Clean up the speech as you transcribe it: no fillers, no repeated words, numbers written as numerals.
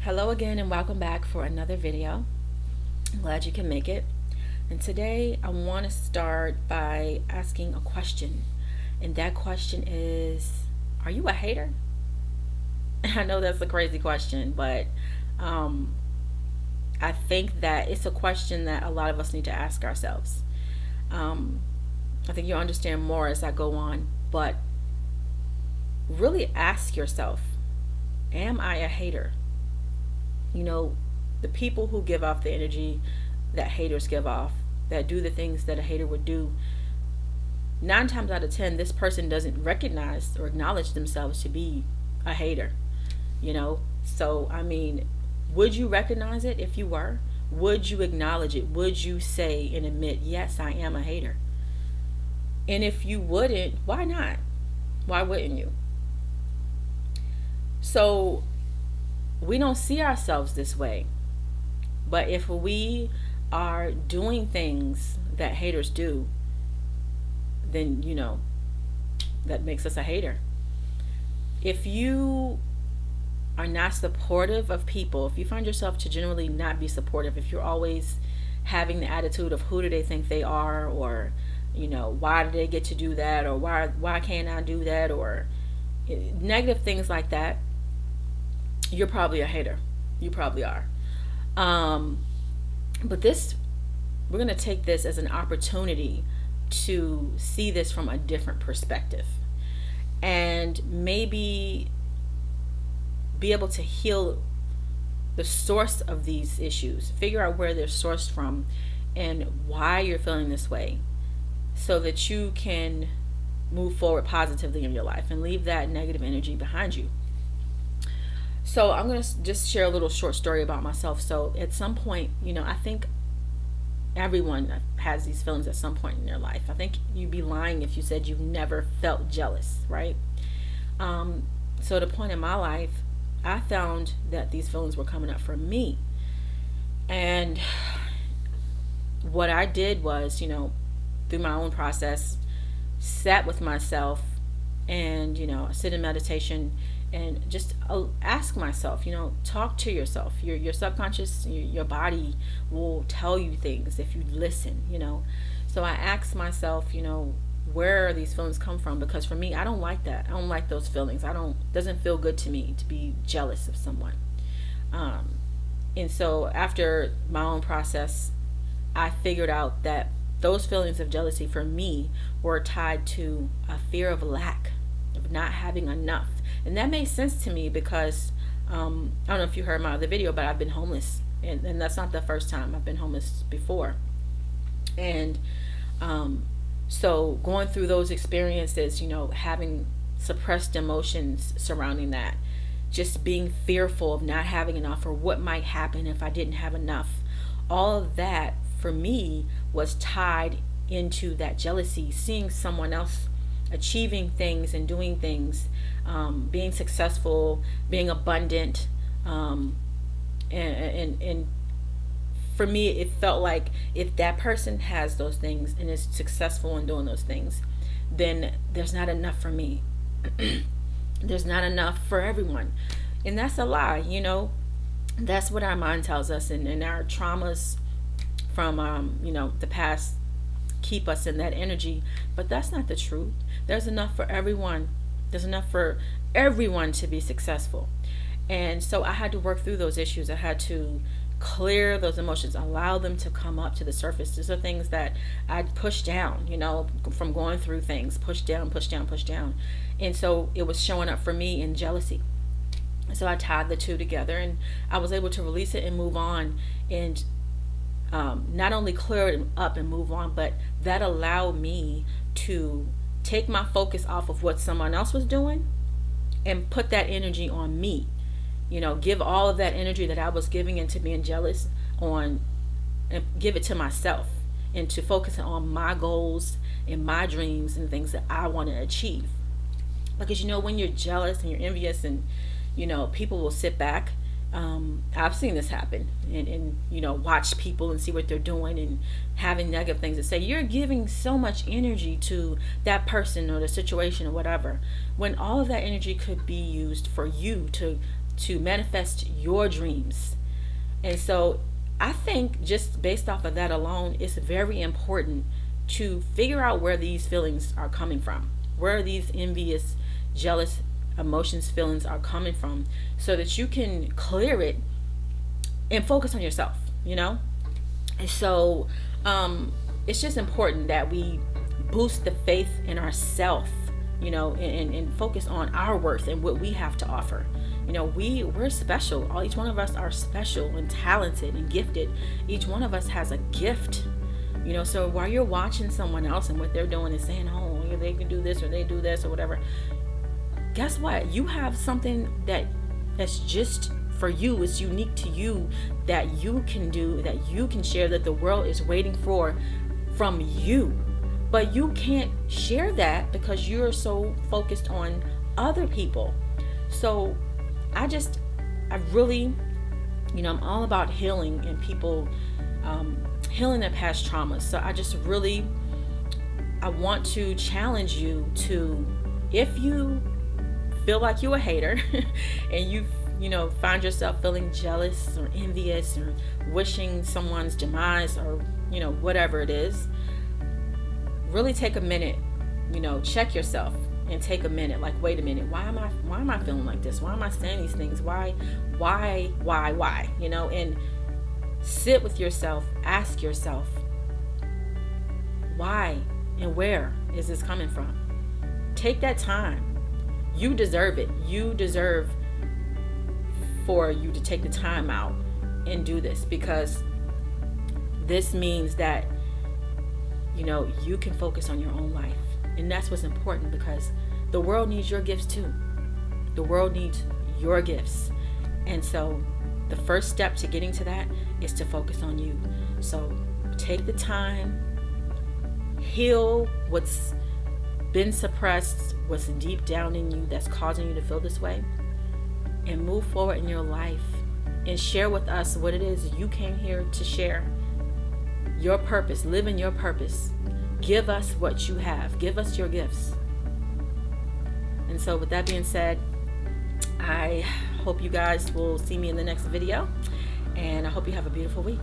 Hello again and welcome back for another video. I'm glad you can make it. And today I want to start by asking a question. And that question is, are you a hater? I know that's a crazy question, but um, I think that it's a question that a lot of us need to ask ourselves. Um, I think you'll understand more as I go on, but really ask yourself, am I a hater? You know, the people who give off the energy that haters give off, that do the things that a hater would do, 9 times out of 10, this person doesn't recognize or acknowledge themselves to be a hater, you know? So, I mean, would you recognize it if you were? Would you acknowledge it? Would you say and admit, yes, I am a hater? And if you wouldn't, why not? Why wouldn't you? So, we don't see ourselves this way. But if we are doing things that haters do, then, that makes us a hater. If you are not supportive of people, if you find yourself to generally not be supportive, if you're always having the attitude of who do they think they are, or, why do they get to do that, or why can't I do that, or negative things like that, you're probably a hater. You probably are. But we're going to take this as an opportunity to see this from a different perspective and maybe be able to heal the source of these issues, figure out where they're sourced from and why you're feeling this way, so that you can move forward positively in your life and leave that negative energy behind you. So I'm going to just share a little short story about myself. So at some point, I think everyone has these feelings at some point in their life. I think you'd be lying if you said you've never felt jealous, right? So at a point in my life, I found that these feelings were coming up for me. And what I did was, through my own process, sat with myself and, sit in meditation and just ask myself, talk to yourself. Your subconscious, your body will tell you things if you listen, So I asked myself, where are these feelings come from? Because for me, I don't like that. I don't like those feelings. Doesn't feel good to me to be jealous of someone. And so after my own process, I figured out that those feelings of jealousy for me were tied to a fear of lack, of not having enough. And that made sense to me because I don't know if you heard my other video, but I've been homeless, and that's not the first time. I've been homeless before. And so going through those experiences, having suppressed emotions surrounding that, just being fearful of not having enough or what might happen if I didn't have enough, all of that for me was tied into that jealousy, seeing someone else achieving things and doing things, being successful, being abundant, and for me, it felt like if that person has those things and is successful in doing those things, then there's not enough for me. There's not enough for everyone, and that's a lie. That's what our mind tells us, and our traumas from the past keep us in that energy. But that's not the truth. There's enough for everyone. There's enough for everyone to be successful. And so I had to work through those issues. I had to clear those emotions, allow them to come up to the surface. These are things that I pushed down, from going through things, push down, push down, push down. And so it was showing up for me in jealousy. So I tied the two together and I was able to release it and move on, and not only clear it up and move on, but that allowed me to take my focus off of what someone else was doing and put that energy on me. Give all of that energy that I was giving into being jealous on, and give it to myself, and to focus on my goals and my dreams and things that I want to achieve. Because when you're jealous and you're envious and people will sit back. I've seen this happen, and watch people and see what they're doing and having negative things to say. You're giving so much energy to that person or the situation or whatever, when all of that energy could be used for you to to manifest your dreams. And so I think just based off of that alone, it's very important to figure out where these feelings are coming from, where these envious, jealous emotions, feelings are coming from, so that you can clear it and focus on yourself, you know? And so it's just important that we boost the faith in ourselves, you know, and focus on our worth and what we have to offer. You know, we're special. Each one of us are special and talented and gifted. Each one of us has a gift. You know, so while you're watching someone else and what they're doing and saying, oh, they can do this or they do this or whatever, guess what? You have something that's just for you. It's unique to you, that you can do, that you can share, that the world is waiting for from you. But you can't share that because you're so focused on other people. So I really, you know, I'm all about healing and people healing their past traumas. So I want to challenge you to, if you feel like you're a hater and you know, find yourself feeling jealous or envious or wishing someone's demise or, you know, whatever it is, really take a minute, you know, check yourself and take a minute, like, wait a minute, why am I feeling like this? Why am I saying these things? Why, you know, and sit with yourself, ask yourself, why and where is this coming from? Take that time. You deserve it. You deserve for you to take the time out and do this, because this means that, you know, you can focus on your own life. And that's what's important, because the world needs your gifts too. The world needs your gifts. And so the first step to getting to that is to focus on you. So take the time, heal what's been suppressed, what's deep down in you that's causing you to feel this way, and move forward in your life and share with us what it is you came here to share. Your purpose, live in your purpose. Give us what you have. Give us your gifts. And so with that being said, I hope you guys will see me in the next video, and I hope you have a beautiful week.